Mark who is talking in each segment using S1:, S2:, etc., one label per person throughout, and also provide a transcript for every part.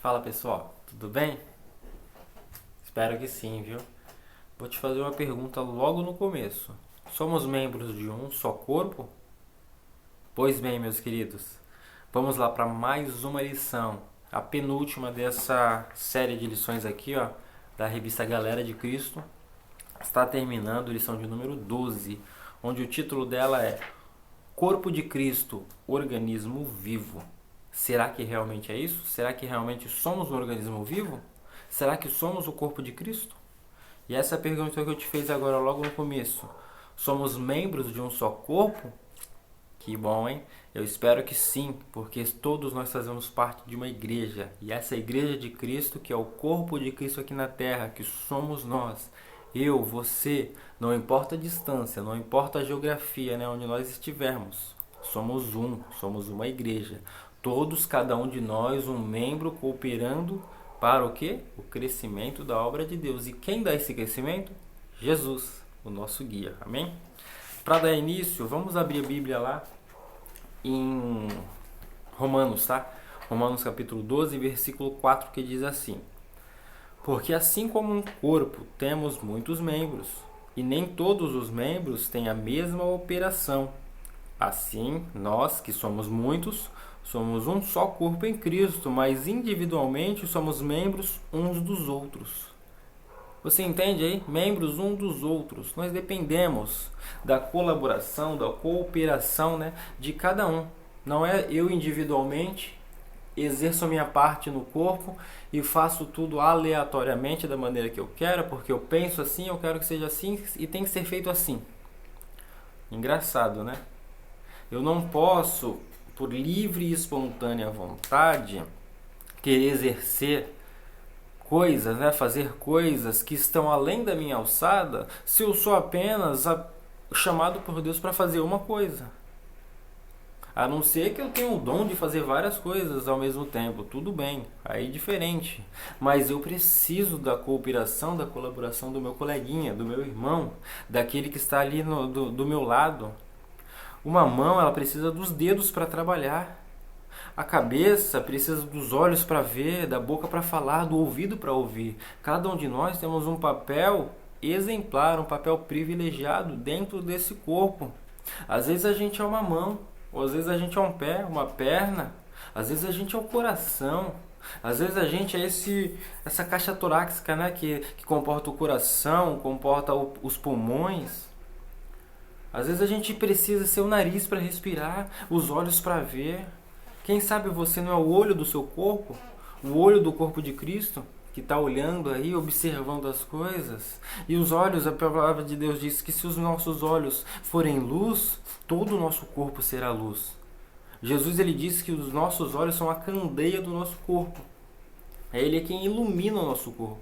S1: Fala pessoal, tudo bem? Espero que sim, viu? Vou te fazer uma pergunta logo no começo. Somos membros de um só corpo? Pois bem, meus queridos, vamos lá para mais uma lição, a penúltima dessa série de lições aqui, ó, da revista Galera de Cristo. Está terminando, lição de número 12, onde o título dela é Corpo de Cristo, organismo vivo. Será que realmente é isso? Será que realmente somos um organismo vivo? Será que somos o corpo de Cristo? E essa é a pergunta que eu te fiz agora logo no começo. Somos membros de um só corpo? Que bom, hein? Eu espero que sim, porque todos nós fazemos parte de uma igreja. E essa igreja de Cristo, que é o corpo de Cristo aqui na terra, que somos nós. Eu, você, não importa a distância, não importa a geografia, né, onde nós estivermos. Somos uma igreja. Todos, cada um de nós, um membro cooperando para o quê? O crescimento da obra de Deus. E quem dá esse crescimento? Jesus, o nosso guia. Amém? Para dar início, vamos abrir a Bíblia lá em Romanos, tá? Romanos capítulo 12, versículo 4, que diz assim: Porque assim como um corpo temos muitos membros, e nem todos os membros têm a mesma operação. Assim, nós, que somos muitos, somos um só corpo em Cristo, mas individualmente somos membros uns dos outros. Você entende aí? Membros uns dos outros. Nós dependemos da colaboração, da cooperação, né, de cada um. Não é eu individualmente exerço a minha parte no corpo e faço tudo aleatoriamente da maneira que eu quero, porque eu penso assim, eu quero que seja assim e tem que ser feito assim. Engraçado, né? Eu não posso, por livre e espontânea vontade, querer exercer coisas, né, fazer coisas que estão além da minha alçada, se eu sou apenas chamado por Deus para fazer uma coisa. A não ser que eu tenha o dom de fazer várias coisas ao mesmo tempo, tudo bem, aí é diferente. Mas eu preciso da cooperação, da colaboração do meu coleguinha, do meu irmão, daquele que está ali do meu lado. Uma mão, ela precisa dos dedos para trabalhar. A cabeça precisa dos olhos para ver, da boca para falar, do ouvido para ouvir. Cada um de nós temos um papel exemplar, um papel privilegiado dentro desse corpo. Às vezes a gente é uma mão, ou às vezes a gente é um pé, uma perna, às vezes a gente é o coração, às vezes a gente é essa caixa torácica, né, que comporta o coração, comporta os pulmões. Às vezes a gente precisa ser o nariz para respirar, os olhos para ver. Quem sabe você não é o olho do seu corpo? O olho do corpo de Cristo? Que está olhando aí, observando as coisas. E os olhos, a palavra de Deus diz que se os nossos olhos forem luz, todo o nosso corpo será luz. Jesus, ele disse que os nossos olhos são a candeia do nosso corpo. Ele é quem ilumina o nosso corpo.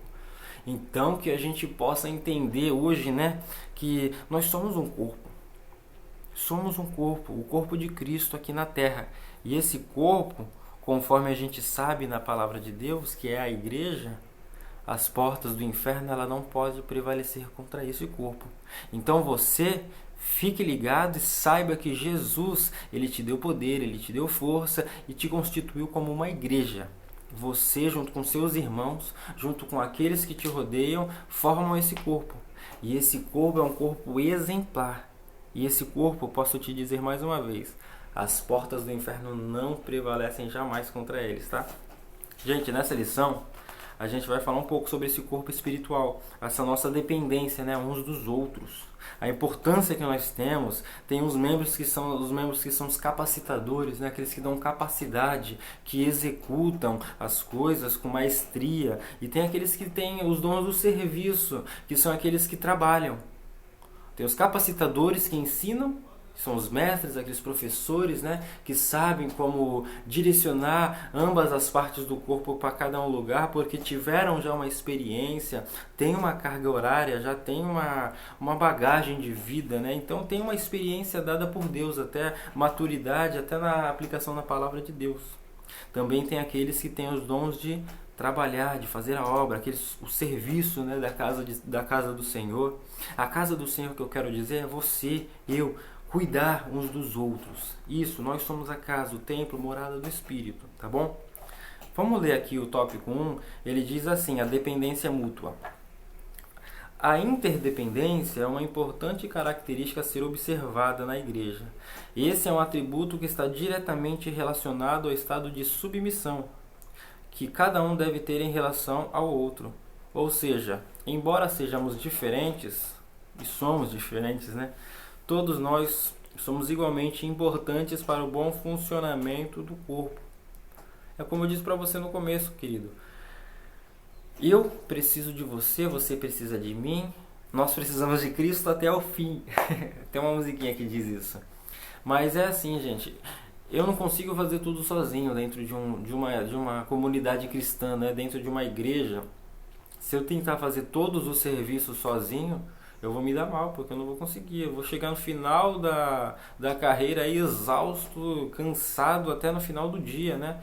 S1: Então que a gente possa entender hoje, né, que nós somos um corpo. Somos um corpo, o corpo de Cristo aqui na terra. E esse corpo, conforme a gente sabe na palavra de Deus, que é a igreja, as portas do inferno ela não pode prevalecer contra esse corpo. Então você fique ligado e saiba que Jesus, ele te deu poder, ele te deu força e te constituiu como uma igreja. Você, junto com seus irmãos, junto com aqueles que te rodeiam, formam esse corpo. E esse corpo é um corpo exemplar. E esse corpo, posso te dizer mais uma vez, as portas do inferno não prevalecem jamais contra eles, tá? Gente, nessa lição, a gente vai falar um pouco sobre esse corpo espiritual, essa nossa dependência, né, uns dos outros. A importância que nós temos, tem os membros que são os capacitadores, né, aqueles que dão capacidade, que executam as coisas com maestria, e tem aqueles que têm os dons do serviço, que são aqueles que trabalham. Tem os capacitadores que ensinam, que são os mestres, aqueles professores, né, que sabem como direcionar ambas as partes do corpo para cada um lugar, porque tiveram já uma experiência, tem uma carga horária, já tem uma bagagem de vida, né? Então tem uma experiência dada por Deus, até maturidade, até na aplicação da palavra de Deus. Também tem aqueles que têm os dons de trabalhar, de fazer a obra, o serviço, né, da casa do Senhor. A casa do Senhor que eu quero dizer é você, eu, cuidar uns dos outros. Isso, nós somos a casa, o templo, morada do Espírito, tá bom? Vamos ler aqui o tópico 1, ele diz assim, a dependência mútua. A interdependência é uma importante característica a ser observada na igreja. Esse é um atributo que está diretamente relacionado ao estado de submissão, que cada um deve ter em relação ao outro. Ou seja, embora sejamos diferentes, e somos diferentes, né? Todos nós somos igualmente importantes para o bom funcionamento do corpo. É como eu disse para você no começo, querido. Eu preciso de você, você precisa de mim, nós precisamos de Cristo até o fim. Tem uma musiquinha que diz isso. Mas é assim, gente, eu não consigo fazer tudo sozinho dentro de uma comunidade cristã, né? Dentro de uma igreja. Se eu tentar fazer todos os serviços sozinho, eu vou me dar mal, porque eu não vou conseguir. Eu vou chegar no final da carreira aí, exausto, cansado até no final do dia, né?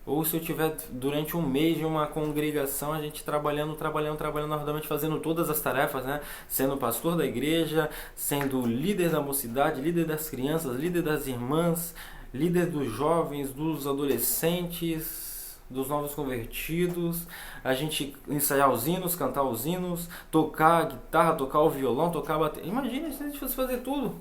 S1: Ou se eu tiver durante um mês de uma congregação, a gente trabalhando ardamente, fazendo todas as tarefas, né? Sendo pastor da igreja, sendo líder da mocidade, líder das crianças, líder das irmãs, líder dos jovens, dos adolescentes, dos novos convertidos, a gente ensaiar os hinos, cantar os hinos, tocar a guitarra, tocar o violão, tocar a bateria. Imagina se a gente fosse fazer tudo.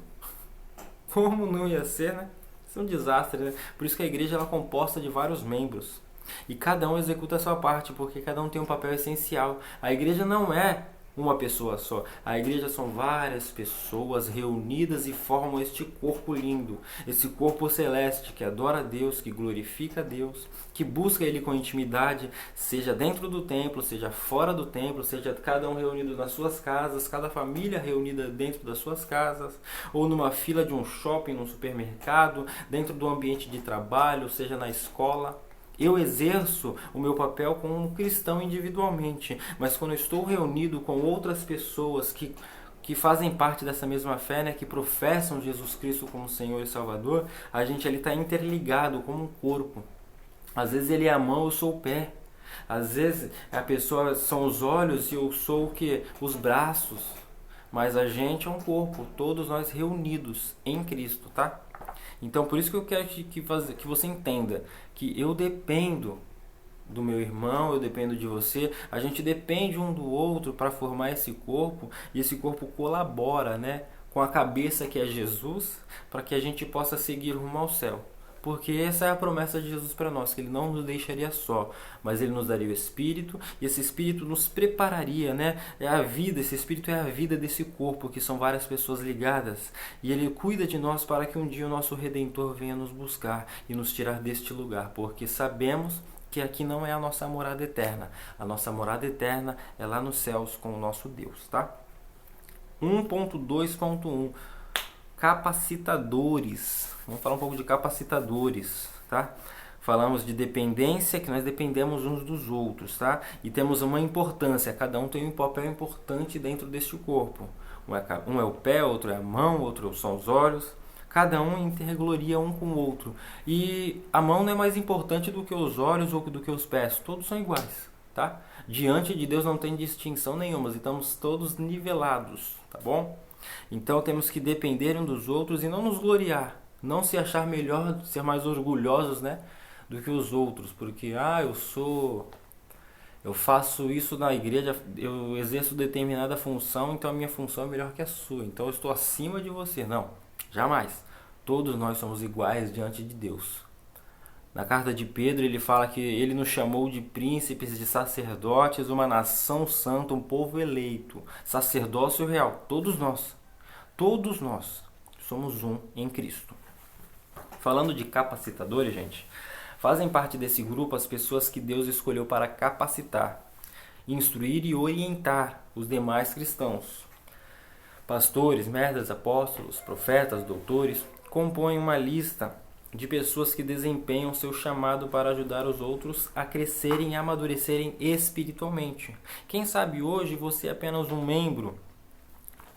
S1: Como não ia ser, né? Isso é um desastre, né? Por isso que a igreja ela é composta de vários membros. E cada um executa a sua parte, porque cada um tem um papel essencial. A igreja não é uma pessoa só. A igreja são várias pessoas reunidas e formam este corpo lindo. Esse corpo celeste que adora a Deus, que glorifica a Deus, que busca Ele com intimidade, seja dentro do templo, seja fora do templo, seja cada um reunido nas suas casas, cada família reunida dentro das suas casas, ou numa fila de um shopping, num supermercado, dentro do ambiente de trabalho, seja na escola. Eu exerço o meu papel como um cristão individualmente, mas quando eu estou reunido com outras pessoas que fazem parte dessa mesma fé, né, que professam Jesus Cristo como Senhor e Salvador, a gente ali está interligado como um corpo. Às vezes ele é a mão, eu sou o pé. Às vezes a pessoa são os olhos e eu sou o que? Os braços. Mas a gente é um corpo, todos nós reunidos em Cristo, tá? Então por isso que eu quero que você entenda que eu dependo do meu irmão, eu dependo de você, a gente depende um do outro para formar esse corpo, e esse corpo colabora, né, com a cabeça que é Jesus, para que a gente possa seguir rumo ao céu. Porque essa é a promessa de Jesus para nós, que Ele não nos deixaria só, mas Ele nos daria o Espírito, e esse Espírito nos prepararia, né? É a vida, esse Espírito é a vida desse corpo, que são várias pessoas ligadas, e Ele cuida de nós para que um dia o nosso Redentor venha nos buscar e nos tirar deste lugar, porque sabemos que aqui não é a nossa morada eterna. A nossa morada eterna é lá nos céus com o nosso Deus, tá? 1.2.1 Capacitadores. Vamos falar um pouco de capacitadores, tá? Falamos de dependência, que nós dependemos uns dos outros, tá? E temos uma importância, cada um tem um papel importante dentro deste corpo. Um é o pé, outro é a mão, outro são os olhos. Cada um intergloria um com o outro. E a mão não é mais importante do que os olhos ou do que os pés. Todos são iguais, tá? Diante de Deus não tem distinção nenhuma. Estamos todos nivelados, tá bom? Então temos que depender uns dos outros e não nos gloriar. Não se achar melhor, ser mais orgulhosos, né, do que os outros. Porque, eu faço isso na igreja, eu exerço determinada função, então a minha função é melhor que a sua. Então eu estou acima de você. Não, jamais. Todos nós somos iguais diante de Deus. Na carta de Pedro ele fala que ele nos chamou de príncipes, de sacerdotes, uma nação santa, um povo eleito, sacerdócio real. Todos nós somos um em Cristo. Falando de capacitadores, gente, fazem parte desse grupo as pessoas que Deus escolheu para capacitar, instruir e orientar os demais cristãos. Pastores, mestres, apóstolos, profetas, doutores, compõem uma lista de pessoas que desempenham seu chamado para ajudar os outros a crescerem e amadurecerem espiritualmente. Quem sabe hoje você é apenas um membro,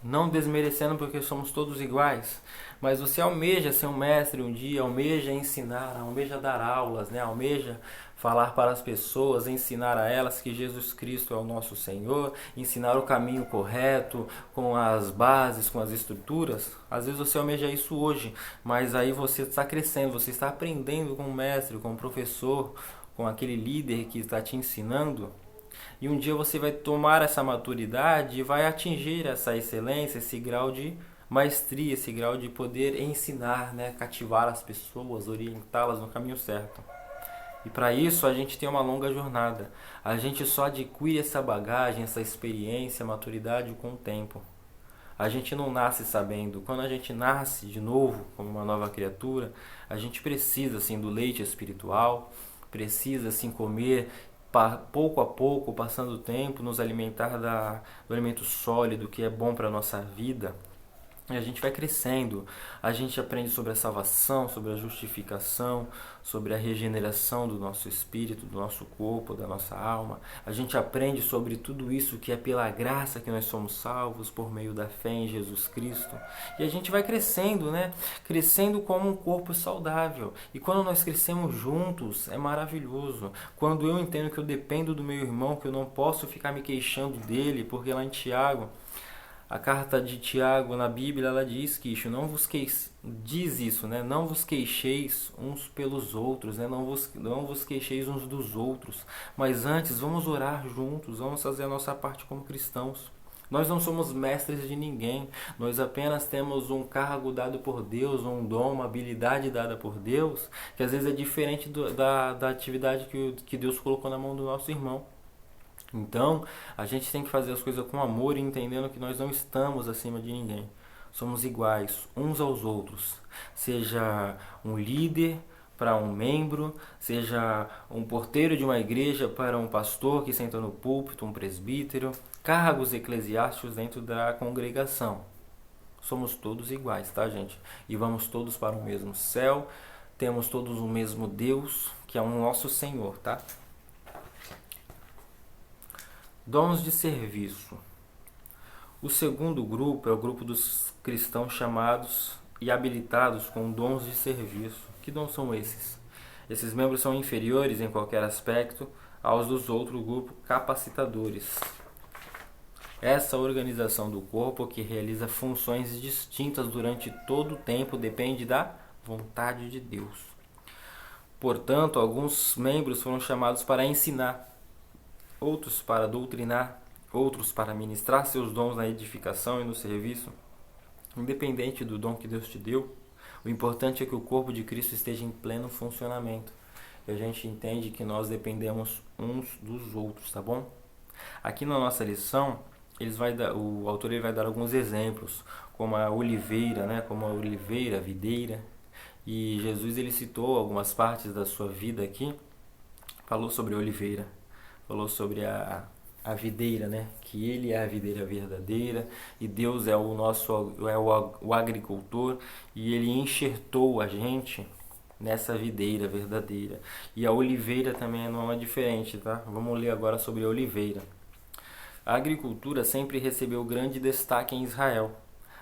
S1: não desmerecendo porque somos todos iguais, mas você almeja ser um mestre um dia, almeja ensinar, almeja dar aulas, né? Almeja falar para as pessoas, ensinar a elas que Jesus Cristo é o nosso Senhor, ensinar o caminho correto, com as bases, com as estruturas. Às vezes você almeja isso hoje, mas aí você está crescendo, você está aprendendo com o mestre, com o professor, com aquele líder que está te ensinando. E um dia você vai tomar essa maturidade e vai atingir essa excelência, esse grau de maestria, esse grau de poder ensinar, né? Cativar as pessoas, orientá-las no caminho certo. E para isso a gente tem uma longa jornada. A gente só adquire essa bagagem, essa experiência, maturidade com o tempo. A gente não nasce sabendo. Quando a gente nasce de novo, como uma nova criatura, a gente precisa assim do leite espiritual, precisa assim comer pouco a pouco, passando o tempo, nos alimentar do alimento sólido que é bom para a nossa vida. E a gente vai crescendo, a gente aprende sobre a salvação, sobre a justificação, sobre a regeneração do nosso espírito, do nosso corpo, da nossa alma. A gente aprende sobre tudo isso que é pela graça que nós somos salvos, por meio da fé em Jesus Cristo. E a gente vai crescendo, né? Crescendo como um corpo saudável. E quando nós crescemos juntos, é maravilhoso. Quando eu entendo que eu dependo do meu irmão, que eu não posso ficar me queixando dele, porque lá em Tiago, a carta de Tiago na Bíblia, ela diz que não vos diz isso, né? Não vos queixeis uns pelos outros, né? Não vos queixeis uns dos outros, mas antes vamos orar juntos, vamos fazer a nossa parte como cristãos. Nós não somos mestres de ninguém, nós apenas temos um cargo dado por Deus, um dom, uma habilidade dada por Deus, que às vezes é diferente da atividade que Deus colocou na mão do nosso irmão. Então, a gente tem que fazer as coisas com amor e entendendo que nós não estamos acima de ninguém. Somos iguais uns aos outros. Seja um líder para um membro, seja um porteiro de uma igreja para um pastor que senta no púlpito, um presbítero, cargos eclesiásticos dentro da congregação. Somos todos iguais, tá, gente? E vamos todos para o mesmo céu. Temos todos o mesmo Deus, que é o nosso Senhor, tá? Dons de serviço. O segundo grupo é o grupo dos cristãos chamados e habilitados com dons de serviço. Que dons são esses? Esses membros são inferiores em qualquer aspecto aos dos outros grupos capacitadores. Essa organização do corpo que realiza funções distintas durante todo o tempo depende da vontade de Deus. Portanto, alguns membros foram chamados para ensinar, outros para doutrinar, outros para ministrar seus dons na edificação e no serviço. Independente do dom que Deus te deu, o importante é que o corpo de Cristo esteja em pleno funcionamento. E a gente entende que nós dependemos uns dos outros, tá bom? Aqui na nossa lição, o autor vai dar alguns exemplos, como a oliveira, né? Como a oliveira, a videira. E Jesus ele citou algumas partes da sua vida aqui, falou sobre a oliveira. Falou sobre a videira, né? Que ele é a videira verdadeira e Deus é o agricultor e ele enxertou a gente nessa videira verdadeira. E a oliveira também não é diferente, tá? Vamos ler agora sobre a oliveira. A agricultura sempre recebeu grande destaque em Israel.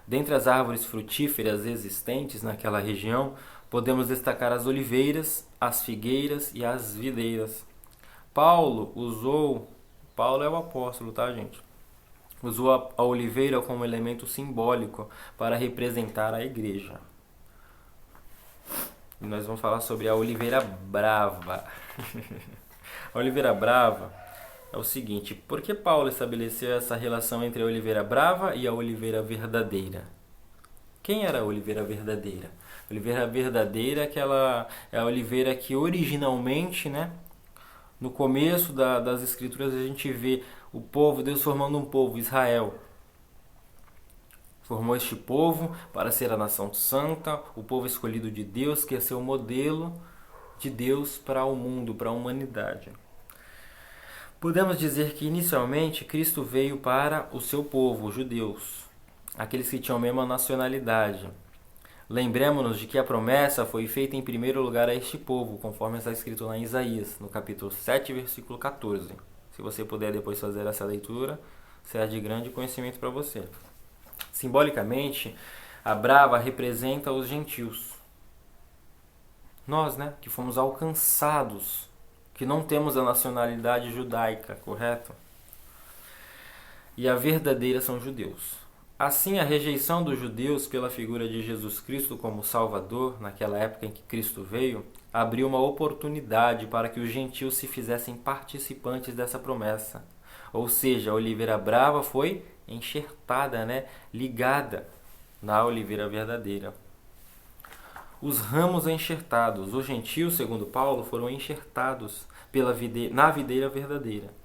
S1: Dentre as árvores frutíferas existentes naquela região, podemos destacar as oliveiras, as figueiras e as videiras. Paulo é o apóstolo, tá, gente? Usou a oliveira como elemento simbólico para representar a igreja. E nós vamos falar sobre a oliveira brava. A oliveira brava é o seguinte: por que Paulo estabeleceu essa relação entre a oliveira brava e a oliveira verdadeira? Quem era a oliveira verdadeira? A oliveira verdadeira é a oliveira que originalmente, né? No começo das escrituras a gente vê o povo, Deus formando um povo, Israel. Formou este povo para ser a nação santa, o povo escolhido de Deus, que ia ser o modelo de Deus para o mundo, para a humanidade. Podemos dizer que inicialmente Cristo veio para o seu povo, os judeus, aqueles que tinham a mesma nacionalidade. Lembremos-nos de que a promessa foi feita em primeiro lugar a este povo, conforme está escrito lá em Isaías, no capítulo 7, versículo 14. Se você puder depois fazer essa leitura, será de grande conhecimento para você. Simbolicamente, a brava representa os gentios. Nós, né, que fomos alcançados, que não temos a nacionalidade judaica, correto? E a verdadeira são judeus. Assim, a rejeição dos judeus pela figura de Jesus Cristo como Salvador, naquela época em que Cristo veio, abriu uma oportunidade para que os gentios se fizessem participantes dessa promessa. Ou seja, a oliveira brava foi enxertada, ligada na oliveira verdadeira. Os ramos enxertados, os gentios, segundo Paulo, foram enxertados na videira verdadeira.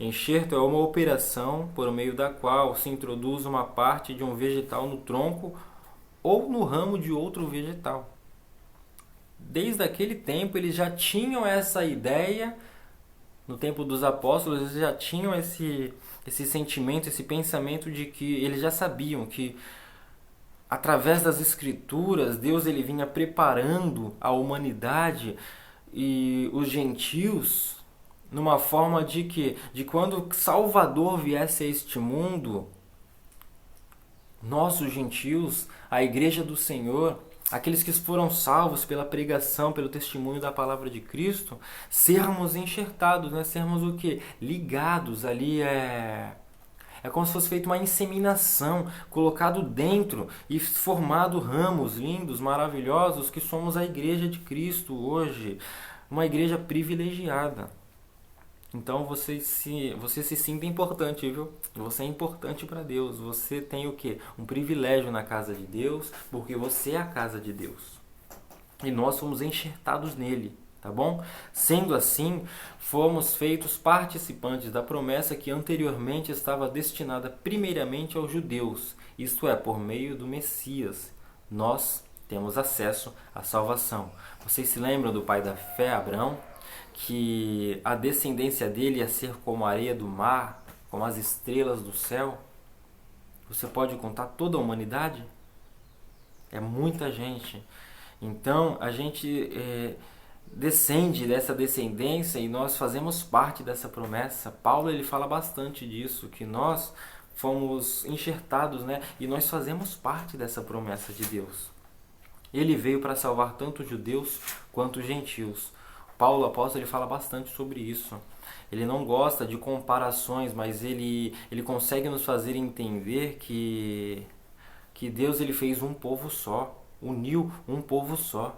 S1: Enxerto é uma operação por meio da qual se introduz uma parte de um vegetal no tronco ou no ramo de outro vegetal. Desde aquele tempo eles já tinham essa ideia, no tempo dos apóstolos eles já tinham esse sentimento, esse pensamento de que eles já sabiam que através das escrituras Deus ele vinha preparando a humanidade e os gentios numa forma de que quando Salvador viesse a este mundo, nós os gentios, a igreja do Senhor, aqueles que foram salvos pela pregação, pelo testemunho da palavra de Cristo, sermos enxertados, sermos o quê? Ligados ali, é como se fosse feita uma inseminação, colocado dentro e formado ramos lindos, maravilhosos, que somos a igreja de Cristo hoje, uma igreja privilegiada. Então você se sinta importante, viu? Você é importante para Deus. Você tem o quê? Um privilégio na casa de Deus, porque você é a casa de Deus. E nós fomos enxertados nele, tá bom? Sendo assim, fomos feitos participantes da promessa que anteriormente estava destinada primeiramente aos judeus, isto é, por meio do Messias. Nós temos acesso à salvação. Vocês se lembram do pai da fé, Abraão? Que a descendência dele ia ser como a areia do mar, como as estrelas do céu. Você pode contar toda a humanidade? É muita gente. Então a gente descende dessa descendência e nós fazemos parte dessa promessa. Paulo ele fala bastante disso, que nós fomos enxertados, e nós fazemos parte dessa promessa de Deus. Ele veio para salvar tanto judeus quanto gentios. Paulo, apóstolo, ele fala bastante sobre isso. Ele não gosta de comparações, mas ele consegue nos fazer entender que Deus ele fez um povo só, uniu um povo só.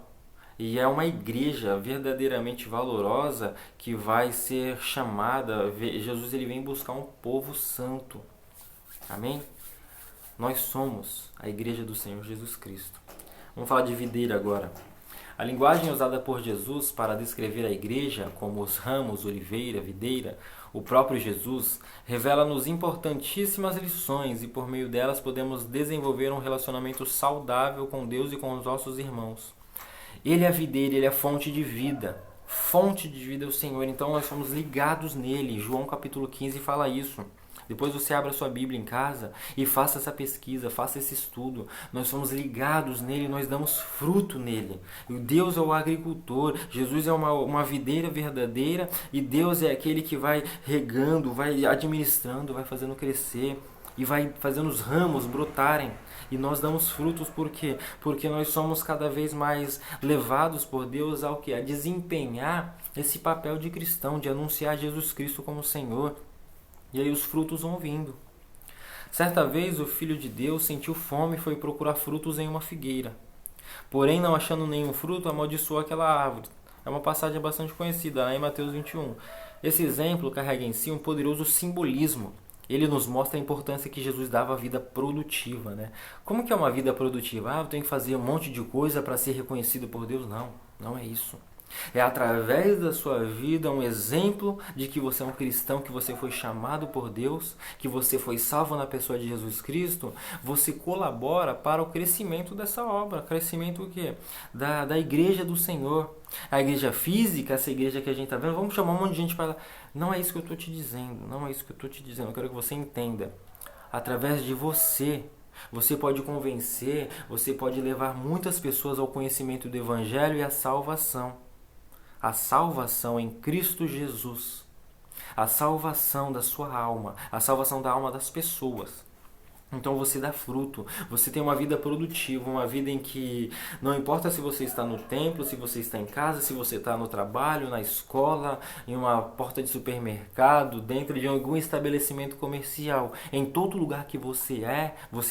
S1: E é uma igreja verdadeiramente valorosa que vai ser chamada. Jesus ele vem buscar um povo santo. Amém? Nós somos a igreja do Senhor Jesus Cristo. Vamos falar de videira agora. A linguagem usada por Jesus para descrever a igreja, como os ramos, oliveira, videira, o próprio Jesus, revela-nos importantíssimas lições e por meio delas podemos desenvolver um relacionamento saudável com Deus e com os nossos irmãos. Ele é a videira, ele é a fonte de vida. Fonte de vida é o Senhor, então nós somos ligados nele. João capítulo 15 fala isso. Depois você abra sua Bíblia em casa e faça essa pesquisa, faça esse estudo. Nós somos ligados nele, nós damos fruto nele. E Deus é o agricultor, Jesus é uma videira verdadeira e Deus é aquele que vai regando, vai administrando, vai fazendo crescer e vai fazendo os ramos brotarem. E nós damos frutos por quê? Porque nós somos cada vez mais levados por Deus ao quê? A desempenhar esse papel de cristão, de anunciar Jesus Cristo como Senhor. E aí os frutos vão vindo. Certa vez o Filho de Deus sentiu fome e foi procurar frutos em uma figueira. Porém, não achando nenhum fruto, amaldiçoou aquela árvore. É uma passagem bastante conhecida, lá em Mateus 21. Esse exemplo carrega em si um poderoso simbolismo. Ele nos mostra a importância que Jesus dava à vida produtiva. Como que é uma vida produtiva? Eu tenho que fazer um monte de coisa para ser reconhecido por Deus? Não, não é isso. É através da sua vida um exemplo de que você é um cristão, que você foi chamado por Deus, que você foi salvo na pessoa de Jesus Cristo. Você colabora para o crescimento dessa obra, crescimento o quê? Da igreja do Senhor. A igreja física, essa igreja que a gente está vendo, vamos chamar um monte de gente para lá. Não é isso que eu estou te dizendo, não é isso que eu estou te dizendo. Eu quero que você entenda. Através de você pode convencer, você pode levar muitas pessoas ao conhecimento do Evangelho e à salvação. A salvação em Cristo Jesus, a salvação da sua alma, a salvação da alma das pessoas. Então você dá fruto, você tem uma vida produtiva, uma vida em que não importa se você está no templo, se você está em casa, se você está no trabalho, na escola, em uma porta de supermercado, dentro de algum estabelecimento comercial, em todo lugar que você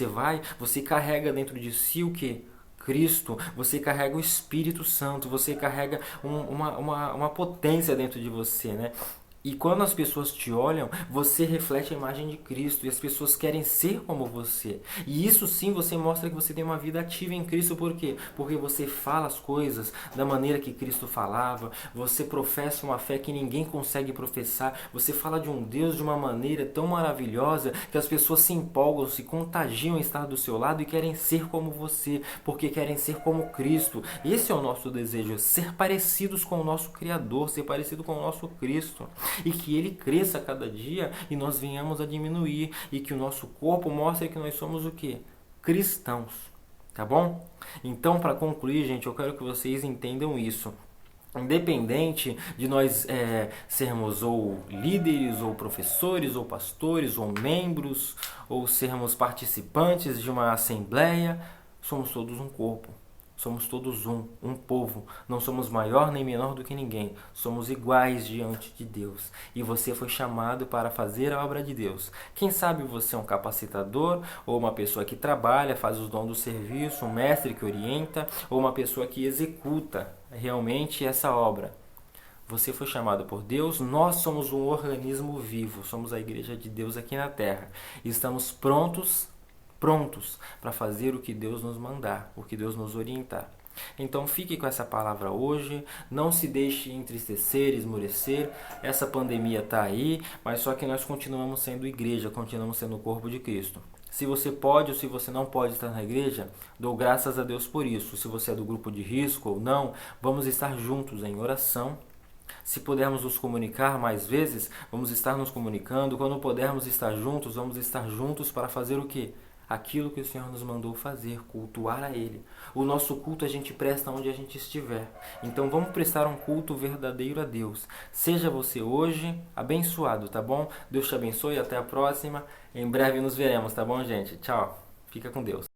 S1: vai, você carrega dentro de si o que? Cristo, você carrega o Espírito Santo, você carrega uma potência dentro de você, né? E quando as pessoas te olham, você reflete a imagem de Cristo e as pessoas querem ser como você. E isso sim você mostra que você tem uma vida ativa em Cristo, por quê? Porque você fala as coisas da maneira que Cristo falava, você professa uma fé que ninguém consegue professar, você fala de um Deus de uma maneira tão maravilhosa que as pessoas se empolgam, se contagiam em estar do seu lado e querem ser como você, porque querem ser como Cristo. Esse é o nosso desejo, ser parecidos com o nosso Criador, ser parecido com o nosso Cristo. E que ele cresça a cada dia e nós venhamos a diminuir e que o nosso corpo mostre que nós somos o quê? Cristãos, tá bom? Então, para concluir, gente, eu quero que vocês entendam isso. Independente de nós sermos ou líderes, ou professores, ou pastores, ou membros, ou sermos participantes de uma assembleia, somos todos um corpo. Somos todos um povo. Não somos maior nem menor do que ninguém. Somos iguais diante de Deus. E você foi chamado para fazer a obra de Deus. Quem sabe você é um capacitador, ou uma pessoa que trabalha, faz os dons do serviço, um mestre que orienta, ou uma pessoa que executa realmente essa obra. Você foi chamado por Deus, nós somos um organismo vivo, somos a igreja de Deus aqui na terra. E estamos prontos para fazer o que Deus nos mandar, o que Deus nos orientar. Então fique com essa palavra hoje, não se deixe entristecer, esmorecer, essa pandemia está aí, mas só que nós continuamos sendo igreja, continuamos sendo o corpo de Cristo. Se você pode ou se você não pode estar na igreja, dou graças a Deus por isso. Se você é do grupo de risco ou não, vamos estar juntos em oração. Se pudermos nos comunicar mais vezes, vamos estar nos comunicando. Quando pudermos estar juntos, vamos estar juntos para fazer o quê? Aquilo que o Senhor nos mandou fazer, cultuar a Ele. O nosso culto a gente presta onde a gente estiver. Então vamos prestar um culto verdadeiro a Deus. Seja você hoje abençoado, tá bom? Deus te abençoe e até a próxima. Em breve nos veremos, tá bom, gente? Tchau. Fica com Deus.